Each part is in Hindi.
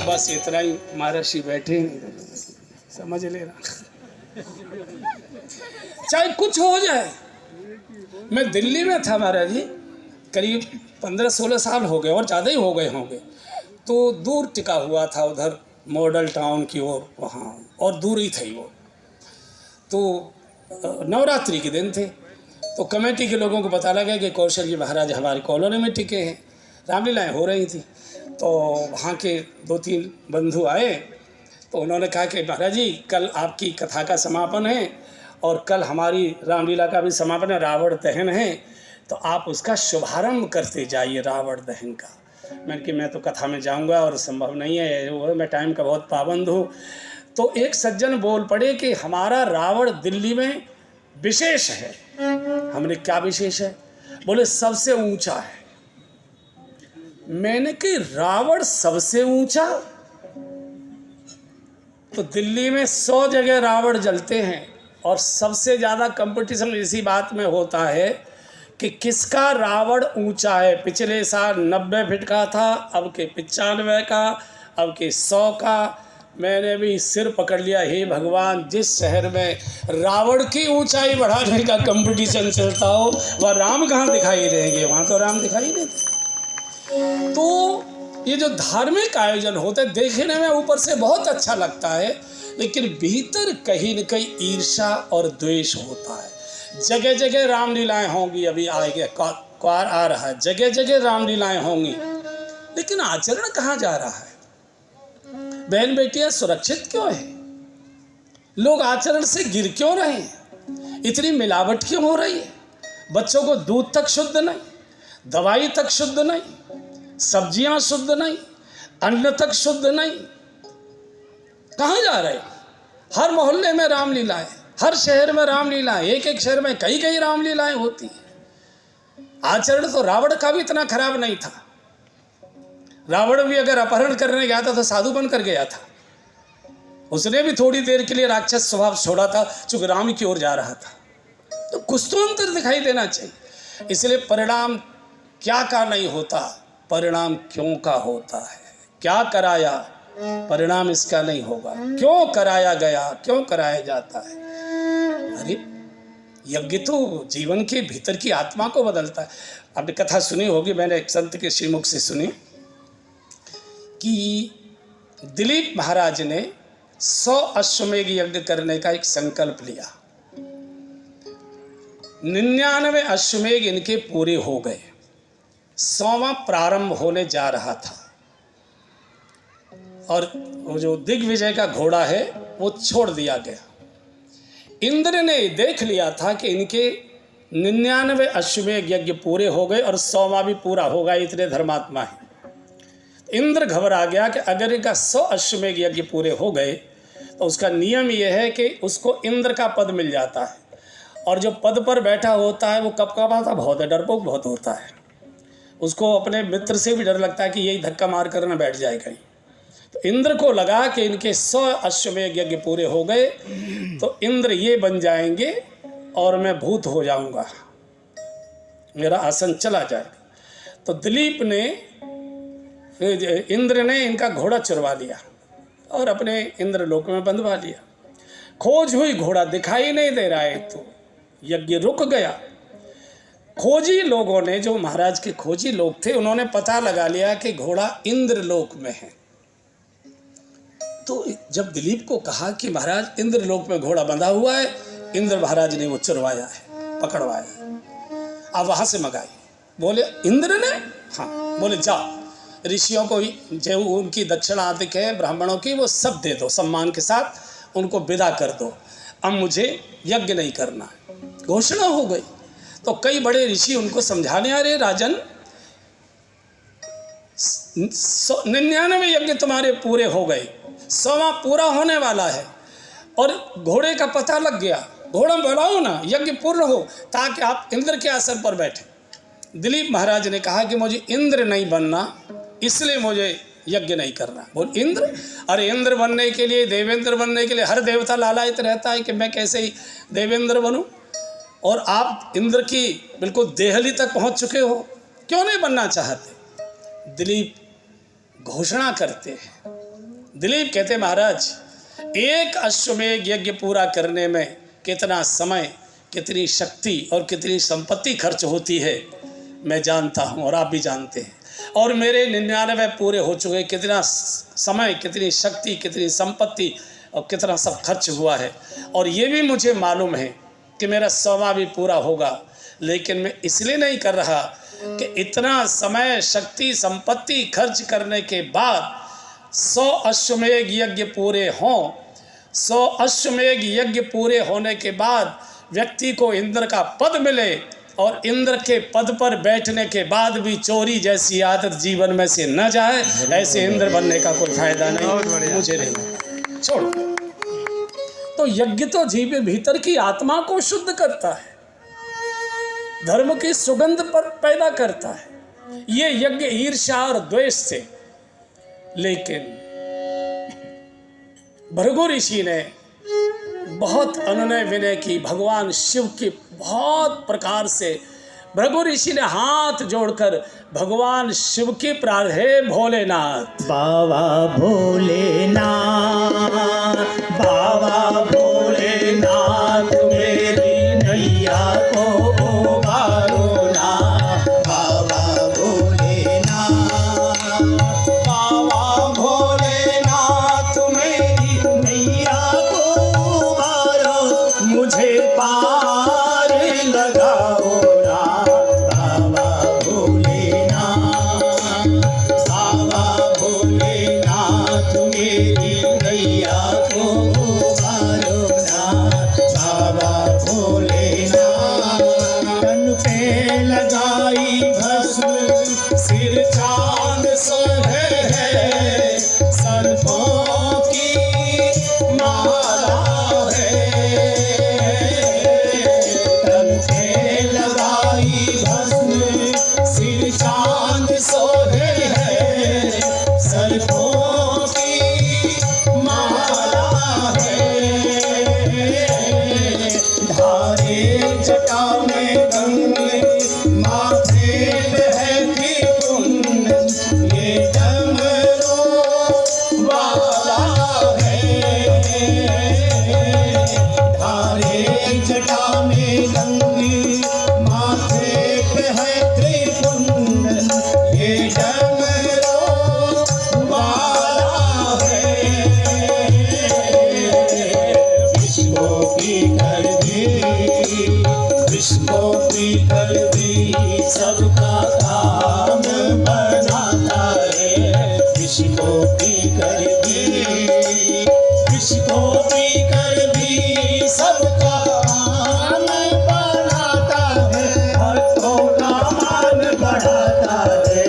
बस इतना ही, महर्षि बैठे समझ लेना। चाहे कुछ हो जाए। मैं दिल्ली में था महाराज जी, करीब 15-16 साल हो गए और ज़्यादा ही हो गए होंगे। तो दूर टिका हुआ था उधर मॉडल टाउन की ओर, वहाँ और दूर ही थी वो। तो नवरात्रि के दिन थे, तो कमेटी के लोगों को पता लगा कि कौशल जी महाराज हमारी कॉलोनी में टिके हैं, रामलीलाएँ हो रही थी। तो वहाँ के 2-3 बंधु आए, तो उन्होंने कहा कि महाराज जी कल आपकी कथा का समापन है और कल हमारी रामलीला का भी समापन है, रावण दहन है, तो आप उसका शुभारंभ करते जाइए रावण दहन का। मैंने कि मैं तो कथा में जाऊंगा और संभव नहीं है, वो मैं टाइम का बहुत पाबंद हूँ। तो एक सज्जन बोल पड़े कि हमारा रावण दिल्ली में विशेष है। हमने क्या विशेष है? बोले सबसे ऊंचा है। मैंने कि रावण सबसे ऊंचा? तो दिल्ली में 100 जगह रावण जलते हैं और सबसे ज़्यादा कंपटीशन इसी बात में होता है कि किसका रावण ऊंचा है। पिछले साल 90 फीट का था, अब के 95 का, अब के 100 का। मैंने भी सिर पकड़ लिया, हे भगवान, जिस शहर में रावण की ऊंचाई बढ़ाने का कंपटीशन चलता हो वह राम कहाँ दिखाई देंगे? वहाँ तो राम दिखाई देते। तो ये जो धार्मिक आयोजन होते हैं देखने में ऊपर से बहुत अच्छा लगता है, लेकिन भीतर कहीं न कहीं ईर्ष्या और द्वेष होता है। जगह जगह रामलीलाएँ होंगी, अभी आएगा क्वार आ रहा है, जगह जगह रामलीलाएँ होंगी, लेकिन आचरण कहाँ जा रहा है? बहन बेटियां सुरक्षित क्यों है? लोग आचरण से गिर क्यों रहे हैं? इतनी मिलावट क्यों हो रही है? बच्चों को दूध तक शुद्ध नहीं, दवाई तक शुद्ध नहीं, सब्जियां शुद्ध नहीं, अन्न तक शुद्ध नहीं। कहाँ जा रहे? हर मोहल्ले में रामलीलाएं, हर शहर में रामलीलाएं, एक एक शहर में कई कई रामलीलाएं होती हैं। आचरण तो रावण का भी इतना खराब नहीं था। रावण भी अगर अपहरण करने गया था तो साधु बनकर गया था। उसने भी थोड़ी देर के लिए राक्षस स्वभाव छोड़ा था, चूंकि राम की ओर जा रहा था। तो कुछ तो अंतर दिखाई देना चाहिए। इसलिए परिणाम क्या का नहीं होता, परिणाम क्यों का होता है। क्या कराया, परिणाम इसका नहीं होगा। क्यों कराया गया, क्यों कराया जाता है। अरे यज्ञ तो जीवन के भीतर की आत्मा को बदलता है। आपने कथा सुनी होगी, मैंने एक संत के श्रीमुख से सुनी कि दिलीप महाराज ने 100 अश्वमेघ यज्ञ करने का एक संकल्प लिया। 99 अश्वमेघ इनके पूरे हो गए, 100वां प्रारंभ होने जा रहा था। और वो जो दिग्विजय का घोड़ा है वो छोड़ दिया गया। इंद्र ने देख लिया था कि इनके 99 अश्वमेघ यज्ञ पूरे हो गए और 100वां भी पूरा होगा, इतने धर्मात्मा है। इंद्र घबरा गया कि अगर इनका 100 अश्वमेघ यज्ञ पूरे हो गए तो उसका नियम यह है कि उसको इंद्र का पद मिल जाता है, और जो पद पर बैठा होता है वो कपकपाता बहुत है, डरपोक बहुत होता है। उसको अपने मित्र से भी डर लगता है कि यही धक्का मार कर न बैठ जाए कहीं। तो इंद्र को लगा कि इनके 100 अश्वमेघ यज्ञ पूरे हो गए तो इंद्र ये बन जाएंगे और मैं भूत हो जाऊंगा, मेरा आसन चला जाएगा। तो दिलीप ने, इंद्र ने इनका घोड़ा चुरवा लिया और अपने इंद्रलोक में बंधवा लिया। खोज हुई, घोड़ा दिखाई नहीं दे रहा है, तो यज्ञ रुक गया। खोजी लोगों ने, जो महाराज के खोजी लोग थे, उन्होंने पता लगा लिया कि घोड़ा इंद्रलोक में है। तो जब दिलीप को कहा कि महाराज इंद्रलोक में घोड़ा बंधा हुआ है, इंद्र महाराज ने वो चुरवाया है, पकड़वाया है, आप वहाँ से मंगाई। बोले इंद्र ने? हाँ। बोले जाओ ऋषियों को जो उनकी दक्षिणा आदिक है ब्राह्मणों की, वो सब दे दो, सम्मान के साथ उनको विदा कर दो, अब मुझे यज्ञ नहीं करना। घोषणा हो गई। तो कई बड़े ऋषि उनको समझाने आ रहे, राजन 99 यज्ञ तुम्हारे पूरे हो गए, 100वां पूरा होने वाला है और घोड़े का पता लग गया, घोड़ा बढ़ाओ ना, यज्ञ पूर्ण हो ताकि आप इंद्र के आसन पर बैठे। दिलीप महाराज ने कहा कि मुझे इंद्र नहीं बनना, इसलिए मुझे यज्ञ नहीं करना। बोल इंद्र? अरे इंद्र बनने के लिए, देवेंद्र बनने के लिए हर देवता लालायित रहता है कि मैं कैसे ही देवेंद्र बनूं, और आप इंद्र की बिल्कुल देहली तक पहुंच चुके हो, क्यों नहीं बनना चाहते? दिलीप घोषणा करते हैं। दिलीप कहते महाराज, एक अश्वमेध यज्ञ पूरा करने में कितना समय, कितनी शक्ति और कितनी संपत्ति खर्च होती है मैं जानता हूँ और आप भी जानते हैं। और मेरे 99 पूरे हो चुके, कितना समय, कितनी शक्ति, कितनी संपत्ति और कितना सब खर्च हुआ है। और ये भी मुझे मालूम है कि मेरा 100वां भी पूरा होगा, लेकिन मैं इसलिए नहीं कर रहा कि इतना समय, शक्ति, संपत्ति खर्च करने के बाद 100 अश्वमेध यज्ञ पूरे हों। 100 अश्वमेध यज्ञ पूरे होने के बाद व्यक्ति को इंद्र का पद मिले, और इंद्र के पद पर बैठने के बाद भी चोरी जैसी आदत जीवन में से न जाए, ऐसे इंद्र बनने का कोई फायदा नहीं, मुझे नहीं। छोड़ो। तो यज्ञ तो जीव भीतर की आत्मा को शुद्ध करता है, धर्म की सुगंध पर पैदा करता है। ये यज्ञ ईर्ष्या और द्वेष से। लेकिन भृगु ऋषि ने बहुत अनुनय विनय की, भगवान शिव की बहुत प्रकार से भृगु ऋषि ने हाथ जोड़कर भगवान शिव की प्रार्थना, हे भोलेनाथ, बाबा भोलेनाथ, बाबा भोलेनाथ, मेरी नैया को उबारो ना। बाबा भोलेनाथ, बाबा भोलेनाथ, मेरी नैया को उबारो, मुझे पार लगाओ ना। बाबा भोलेनाथ, बाबा भोलेनाथ, मेरी नैया को उबारो ना। बाबा भोलेनाथ, तन पे लगाई भस्म, सिर चांद सोहे है, सर्पों की माला है। तन पे लगाई भस्म, सिर चांद सोहे है, सर्पों की माला है। धारे जटा में गंगे, माथे पे है कुंड, ये डमरू वाला है। धारे जटा में गंगे, माथे पे है त्रिपुंड, ये डमरू वाला है। विश्व की कर दी, विश्व की कर दी, सबका काम बनाता है। विश्व की कर दी, विश्व की कर दी, सबका काम बनाता है, भक्तों का मान बढ़ाता है।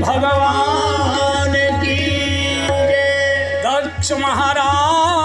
भगवान की जय। दक्ष महाराज